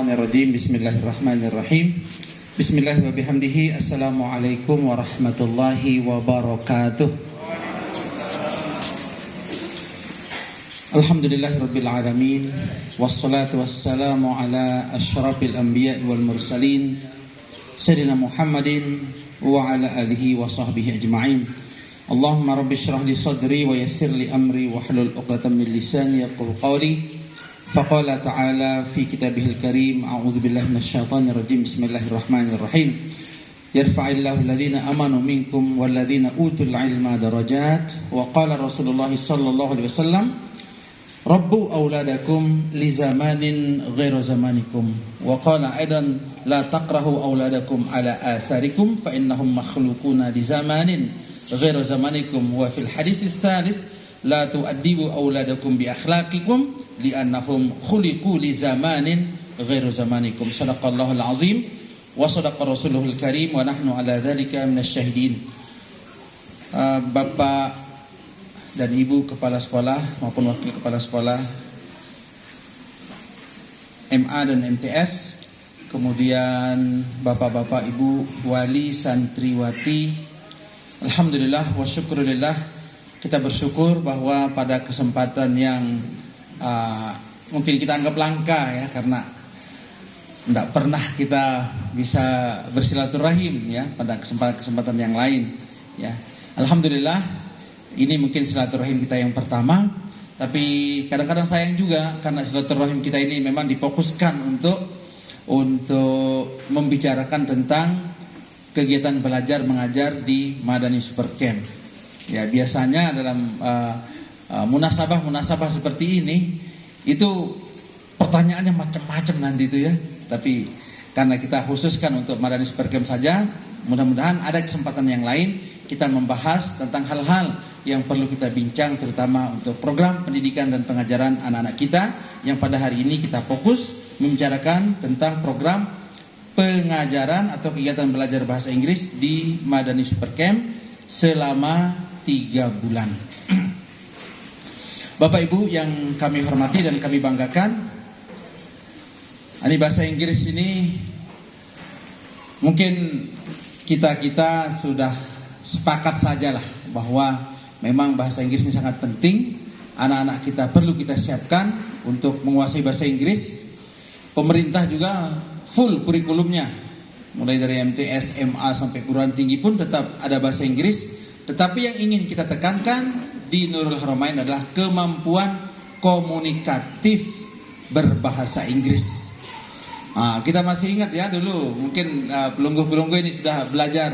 Minasyaitonirrajim. Bismillahirrahmanirrahim. Bismillah wa bihamdihi. Assalamualaikum warahmatullahi wabarakatuh. Alhamdulillahirabbil alamin. Wassalatu wassalamu ala asyrafil anbiya'i wal mursalin Sayyidina Muhammadin wa ala alihi wa sahbihi ajma'in. Allahumma rabbi syrah li sadri wa yassir li amri wa hlul 'uqdatam min lisani yafqahu qawli. Faqala ta'ala fi kitabihil karim, a'udzu billahi minasyaitonir rajim. Bismillahirrahmanirrahim. Yarfa'illahu alladhina amanu minkum walladhina utul ilma darajat. Wa qala Rasulullah sallallahu alaihi wasallam, rabbu auladakum li zamanin ghairu zamanikum. Wa qala aidan la taqrahu auladakum ala atharikum fa innahum makhluquna di zamanin ghairu zamanikum. Wa fil hadits tsalis la tu'addibu auladakum bi akhlaqikum li'annahum khuliqu li zamanin ghairu zamanikum. Shadaqallahul azim wa shadaqa rasuluhul karim wa nahnu ala dzalika minasyahidin. Bapak dan Ibu kepala sekolah maupun wakil kepala sekolah MA dan MTS, kemudian bapak-bapak, Ibu wali santriwati, alhamdulillah wa syukurillah, kita bersyukur bahwa pada kesempatan yang mungkin kita anggap langka ya, karena tidak pernah kita bisa bersilaturahim ya pada kesempatan yang lain ya. Alhamdulillah, ini mungkin silaturahim kita yang pertama, tapi kadang-kadang sayang juga karena silaturahim kita ini memang difokuskan untuk membicarakan tentang kegiatan belajar mengajar di Madani Super Camp. Ya, biasanya dalam munasabah seperti ini itu pertanyaannya macam-macam nanti itu ya. Tapi karena kita khususkan untuk Madani Super Camp saja, mudah-mudahan ada kesempatan yang lain kita membahas tentang hal-hal yang perlu kita bincang, terutama untuk program pendidikan dan pengajaran anak-anak kita, yang pada hari ini kita fokus membicarakan tentang program pengajaran atau kegiatan belajar bahasa Inggris di Madani Super Camp selama 3 bulan. Bapak Ibu yang kami hormati dan kami banggakan, ini bahasa Inggris ini mungkin kita sudah sepakat sajalah bahwa memang bahasa Inggris ini sangat penting. Anak-anak kita perlu kita siapkan untuk menguasai bahasa Inggris. Pemerintah juga full kurikulumnya, mulai dari MTS, MA sampai perguruan tinggi pun tetap ada bahasa Inggris. Tetapi yang ingin kita tekankan di Nurul Haramain adalah kemampuan komunikatif berbahasa Inggris. Kita masih ingat ya dulu, mungkin pelungguh-pelungguh ini sudah belajar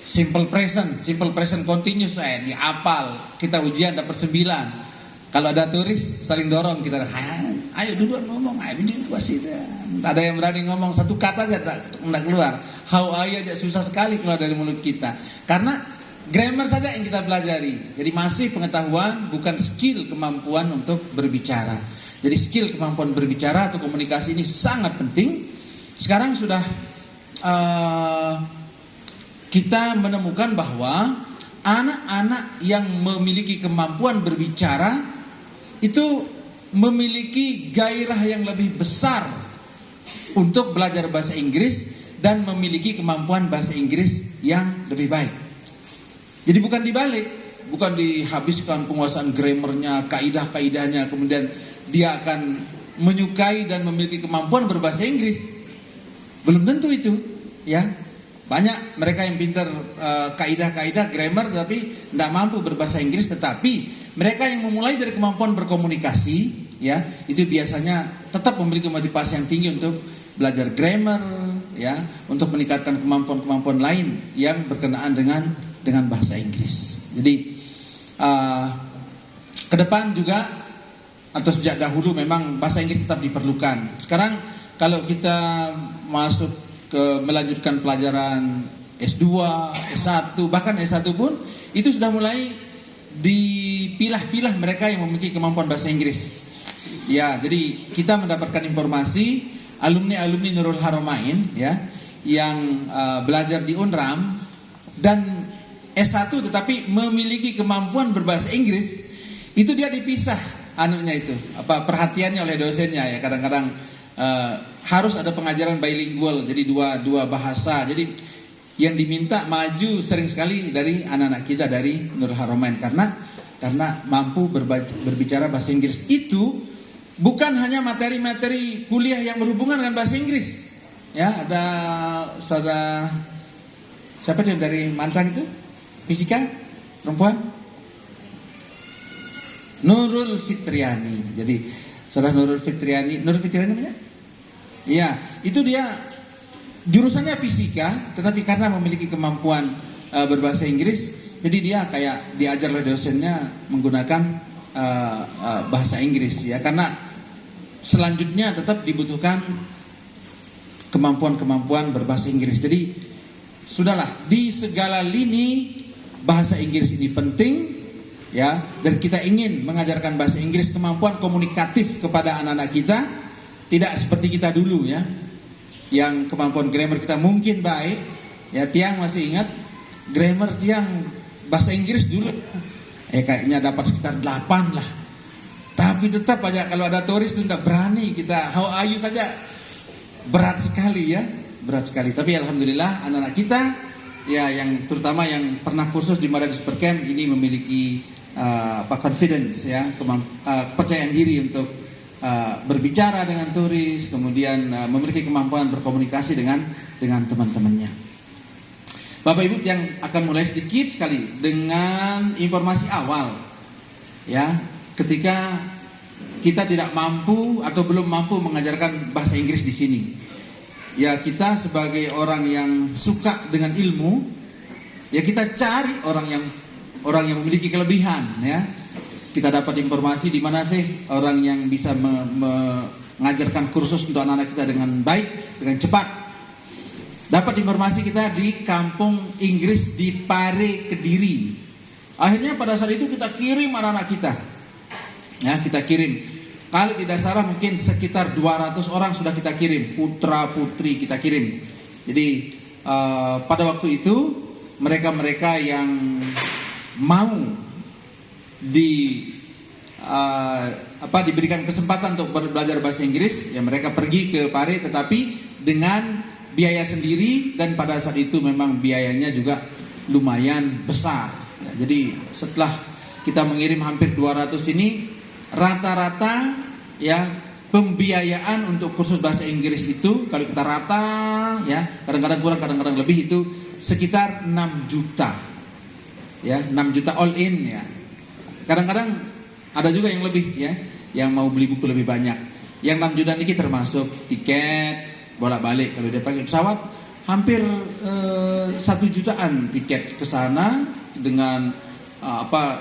simple present continuous, dihafal. Kita ujian dapat 9. Kalau ada turis saling dorong, kita ayo duluan ngomong, ayo ada yang berani ngomong satu kata aja tidak keluar. How are you aja susah sekali keluar dari mulut kita, karena grammar saja yang kita pelajari. Jadi masih pengetahuan, bukan skill, kemampuan untuk berbicara. Jadi skill, kemampuan berbicara atau komunikasi ini sangat penting. Sekarang sudah kita menemukan bahwa anak-anak yang memiliki kemampuan berbicara itu memiliki gairah yang lebih besar untuk belajar bahasa Inggris dan memiliki kemampuan bahasa Inggris yang lebih baik. Jadi bukan dibalik, bukan dihabiskan penguasaan grammarnya, kaidah-kaidahnya, kemudian dia akan menyukai dan memiliki kemampuan berbahasa Inggris. Belum tentu itu, ya. Banyak mereka yang pintar kaidah-kaidah grammar tapi tidak mampu berbahasa Inggris. Tetapi mereka yang memulai dari kemampuan berkomunikasi, ya, itu biasanya tetap memiliki motivasi yang tinggi untuk belajar grammar, ya, untuk meningkatkan kemampuan-kemampuan lain yang berkenaan dengan bahasa Inggris. Jadi ke depan juga atau sejak dahulu memang bahasa Inggris tetap diperlukan. Sekarang kalau kita masuk melanjutkan pelajaran S2, S1, bahkan S1 pun itu sudah mulai dipilah-pilah mereka yang memiliki kemampuan bahasa Inggris. Ya, jadi kita mendapatkan informasi alumni Nurul Haramain ya yang belajar di Unram dan S1 tetapi memiliki kemampuan berbahasa Inggris, itu dia dipisah perhatiannya oleh dosennya ya. Kadang-kadang harus ada pengajaran bilingual, jadi dua bahasa. Jadi yang diminta maju sering sekali dari anak-anak kita dari Nurul Haramain karena mampu berbicara bahasa Inggris. Itu bukan hanya materi-materi kuliah yang berhubungan dengan bahasa Inggris. Ya, ada saudara siapa dia dari Mantang itu? Fisika perempuan? Nurul Fitriani. Jadi saudara Nurul Fitriani namanya? Iya, itu dia jurusannya fisika, tetapi karena memiliki kemampuan berbahasa Inggris, jadi dia kayak diajar oleh dosennya menggunakan bahasa Inggris ya, karena selanjutnya tetap dibutuhkan kemampuan berbahasa Inggris. Jadi sudahlah, di segala lini bahasa Inggris ini penting ya, dan kita ingin mengajarkan bahasa Inggris, kemampuan komunikatif kepada anak-anak kita, tidak seperti kita dulu ya, yang kemampuan grammar kita mungkin baik ya. Tiang masih ingat grammar Tiang bahasa Inggris dulu kayaknya dapat sekitar 8 lah, tapi tetap aja kalau ada turis itu tidak berani kita how are you saja, berat sekali ya, berat sekali. Tapi alhamdulillah anak-anak kita ya, yang terutama yang pernah kursus di Mada Supercamp ini memiliki confidence ya, kepercayaan diri untuk berbicara dengan turis, kemudian memiliki kemampuan berkomunikasi dengan teman-temannya. Bapak Ibu yang akan mulai sedikit sekali dengan informasi awal ya, ketika kita tidak mampu atau belum mampu mengajarkan bahasa Inggris di sini. Ya, kita sebagai orang yang suka dengan ilmu, ya kita cari orang yang memiliki kelebihan ya. Kita dapat informasi di mana sih orang yang bisa mengajarkan kursus untuk anak-anak kita dengan baik, dengan cepat. Dapat informasi kita di kampung Inggris di Pare, Kediri. Akhirnya pada saat itu kita kirim anak-anak kita. Ya, kita kirim. Kalau tidak salah mungkin sekitar 200 orang sudah kita kirim, putra putri kita kirim. Jadi pada waktu itu mereka yang mau diberikan kesempatan untuk belajar bahasa Inggris, ya mereka pergi ke Pare, tetapi dengan biaya sendiri, dan pada saat itu memang biayanya juga lumayan besar. Ya, jadi setelah kita mengirim hampir 200 ini, rata-rata ya pembiayaan untuk kursus bahasa Inggris itu kalau kita rata ya, kadang-kadang kurang, kadang-kadang lebih, itu sekitar 6 juta. Ya, 6 juta all in ya. Kadang-kadang ada juga yang lebih ya, yang mau beli buku lebih banyak. Yang 6 juta ini termasuk tiket bolak-balik, kalau dia pakai pesawat hampir 1 jutaan tiket ke sana, dengan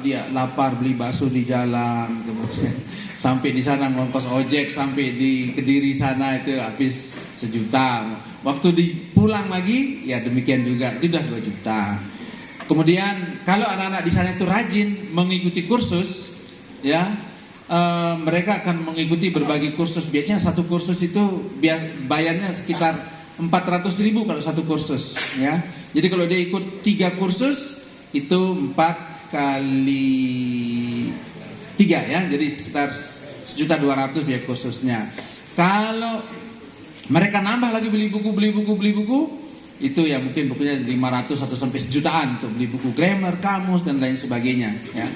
dia lapar beli bakso di jalan, kemudian sampai di sana ngongkos ojek sampai di Kediri sana itu habis 1 juta. Waktu pulang lagi ya demikian juga, itu udah 2 juta. Kemudian kalau anak-anak di sana itu rajin mengikuti kursus ya, mereka akan mengikuti berbagai kursus. Biasanya satu kursus itu bayarnya sekitar 400.000 kalau satu kursus ya. Jadi kalau dia ikut 3 kursus itu 4 kali 3 ya, jadi sekitar 1.200.000 biaya kursusnya. Kalau mereka nambah lagi beli buku, itu ya mungkin bukunya 500 atau sampai 1 jutaan untuk beli buku grammar, kamus dan lain sebagainya ya.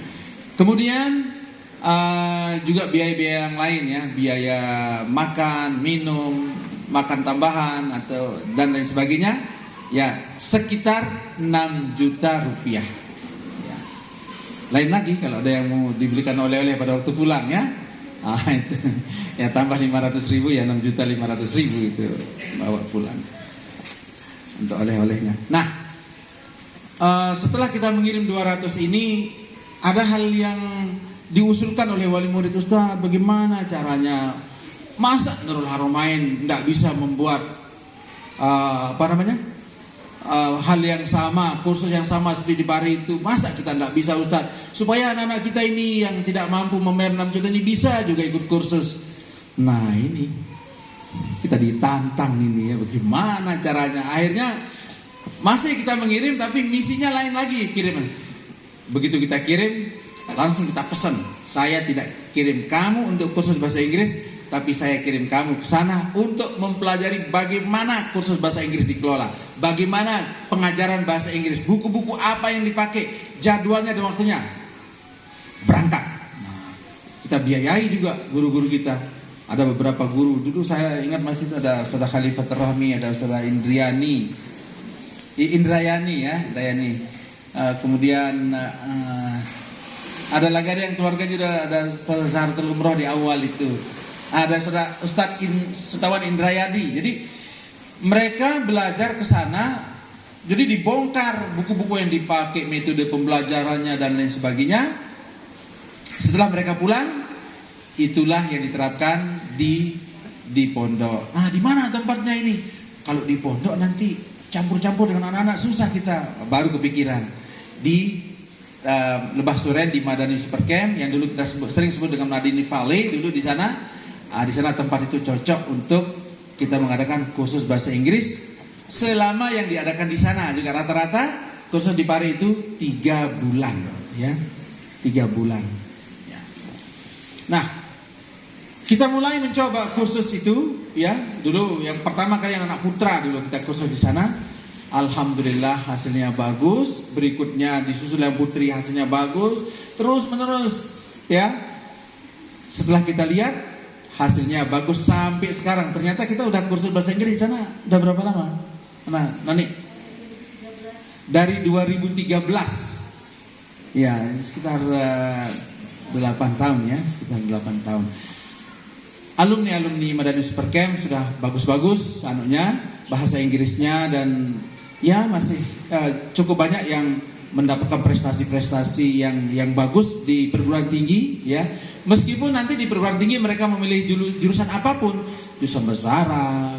Kemudian juga biaya-biaya yang lain ya, biaya makan, minum, makan tambahan atau dan lain sebagainya ya, sekitar 6 juta rupiah ya. Lain lagi kalau ada yang mau dibelikan oleh-oleh pada waktu pulang ya, itu ya tambah 500.000 ya, 6.500.000 itu bawa pulang untuk oleh-olehnya. Nah, setelah kita mengirim 200 ini, ada hal yang diusulkan oleh wali murid, Ustaz, bagaimana caranya? Masa Nurul Haramain tidak bisa membuat hal yang sama, kursus yang sama seperti di Pare itu? Masa kita tidak bisa, Ustaz? Supaya anak-anak kita ini yang tidak mampu membayar 6 juta ini bisa juga ikut kursus. Nah ini kita ditantang ini ya, bagaimana caranya? Akhirnya masih kita mengirim, tapi misinya lain lagi kiriman. Begitu kita kirim, langsung kita pesan, saya tidak kirim kamu untuk kursus bahasa Inggris, tapi saya kirim kamu ke sana untuk mempelajari bagaimana kursus bahasa Inggris dikelola, bagaimana pengajaran bahasa Inggris, buku-buku apa yang dipakai, jadwalnya dan waktunya. Berangkat. Nah, kita biayai juga guru-guru kita. Ada beberapa guru. Dulu saya ingat masih ada Saudara Khalifat Rahmi, ada Saudara Indrayani ya, Indrayani. Kemudian ada lagi yang keluarga juga, ada Saudara Zahratul Umroh di awal itu. Ada Saudara Ustadz Setawan Indrayadi. Jadi mereka belajar ke sana. Jadi dibongkar buku-buku yang dipakai, metode pembelajarannya dan lain sebagainya. Setelah mereka pulang, itulah yang diterapkan di pondok. Di mana tempatnya ini? Kalau di pondok nanti campur-campur dengan anak-anak, susah kita. Baru kepikiran di Lebah Suren di Madani Super Camp yang dulu kita sering sebut dengan Madani Valley. Dulu di sana, tempat itu cocok untuk kita mengadakan kursus bahasa Inggris selama yang diadakan di sana. Juga rata-rata kursus di Pare itu 3 bulan, ya, 3 bulan. Ya. Nah, kita mulai mencoba kursus itu, ya. Dulu yang pertama kali anak putra dulu kita kursus di sana. Alhamdulillah hasilnya bagus. Berikutnya disusul yang putri, hasilnya bagus. Terus menerus, ya. Setelah kita lihat hasilnya bagus sampai sekarang. Ternyata kita udah kursus bahasa Inggris di sana. Udah berapa lama? Nah, Nani? Dari 2013. Ya, sekitar 8 tahun ya, sekitar 8 tahun. Alumni Madani Super Camp sudah bagus-bagus anunya, bahasa Inggrisnya, dan ya masih cukup banyak yang mendapatkan prestasi-prestasi yang bagus di perguruan tinggi, ya. Meskipun nanti di perguruan tinggi mereka memilih jurusan apapun, jurusan bahasa Arab,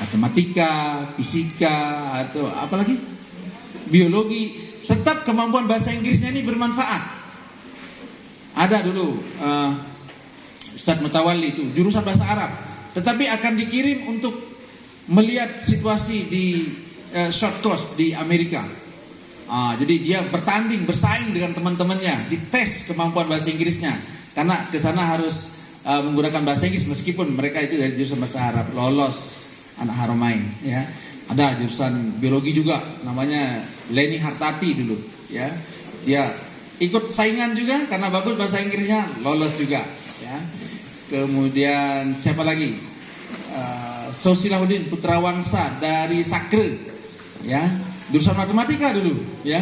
matematika, fisika, atau apalagi biologi, tetap kemampuan bahasa Inggrisnya ini bermanfaat. Ada dulu Ustadz Mutawalli itu jurusan bahasa Arab, tetapi akan dikirim untuk melihat situasi di short course di Amerika. Jadi dia bersaing dengan teman-temannya, dites kemampuan bahasa Inggrisnya, karena ke sana harus menggunakan bahasa Inggris meskipun mereka itu dari jurusan bahasa Arab, lolos anak Haramain, ya. Ada jurusan biologi juga, namanya Leni Hartati dulu, ya. Dia ikut saingan juga karena bagus bahasa Inggrisnya, lolos juga, ya. Kemudian siapa lagi? Sosilahuddin Putrawangsa dari Sakre, ya, jurusan matematika dulu, ya.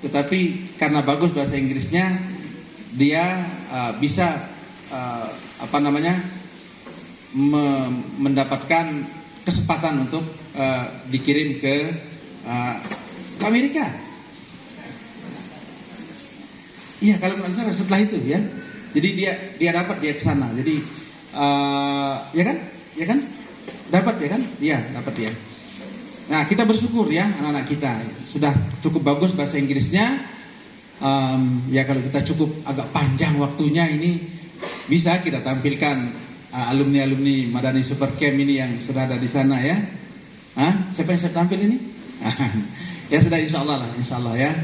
Tetapi karena bagus bahasa Inggrisnya, dia bisa mendapatkan kesempatan untuk dikirim ke Amerika. Iya, kalau nggak salah setelah itu, ya. Jadi dia dapat, dia ke sana. Jadi ya kan? Dapat, ya kan? Iya, dapat, ya. Nah, kita bersyukur, ya, anak-anak kita sudah cukup bagus bahasa Inggrisnya. Ya, kalau kita cukup agak panjang waktunya ini, bisa kita tampilkan alumni Madani Super Camp ini yang sudah ada di sana, ya. Siapa yang saya tampil ini? Ya sudah, insya Allah ya.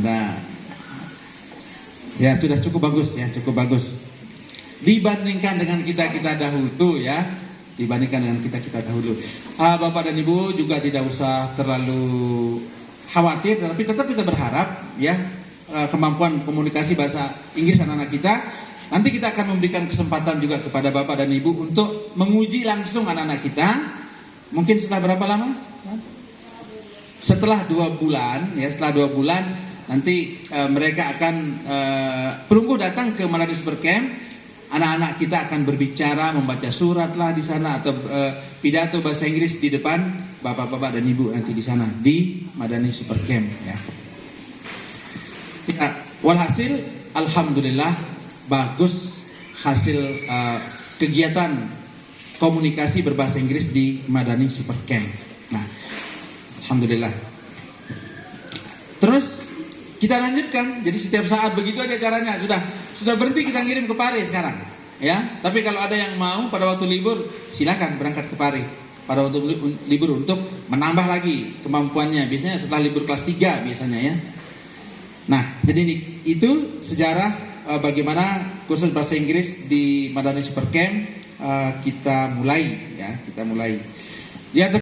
Ada, ya, sudah cukup bagus, ya, cukup bagus. Dibandingkan dengan kita dahulu, ya. Dibandingkan dengan kita dahulu. Bapak dan Ibu juga tidak usah terlalu khawatir, tapi tetap kita berharap, ya, kemampuan komunikasi bahasa Inggris anak-anak kita. Nanti kita akan memberikan kesempatan juga kepada Bapak dan Ibu untuk menguji langsung anak-anak kita. Mungkin setelah berapa lama? Setelah 2 bulan, ya, setelah 2 bulan nanti mereka akan perunggu datang ke Madani Super Camp. Anak-anak kita akan berbicara, membaca surat lah di sana, atau pidato bahasa Inggris di depan bapak-bapak dan ibu nanti di sana di Madani Super Camp, ya. Walhasil, alhamdulillah bagus hasil kegiatan komunikasi berbahasa Inggris di Madani Super Camp. Nah, alhamdulillah. Terus kita lanjutkan, jadi setiap saat begitu aja caranya. Sudah berhenti kita ngirim ke Pare sekarang, ya. Tapi kalau ada yang mau pada waktu libur, silakan berangkat ke Pare pada waktu libur untuk menambah lagi kemampuannya. Biasanya setelah libur kelas 3 biasanya, ya. Nah, jadi itu sejarah bagaimana kursus bahasa Inggris di Madani Super Camp kita mulai ya, kita mulai. Yang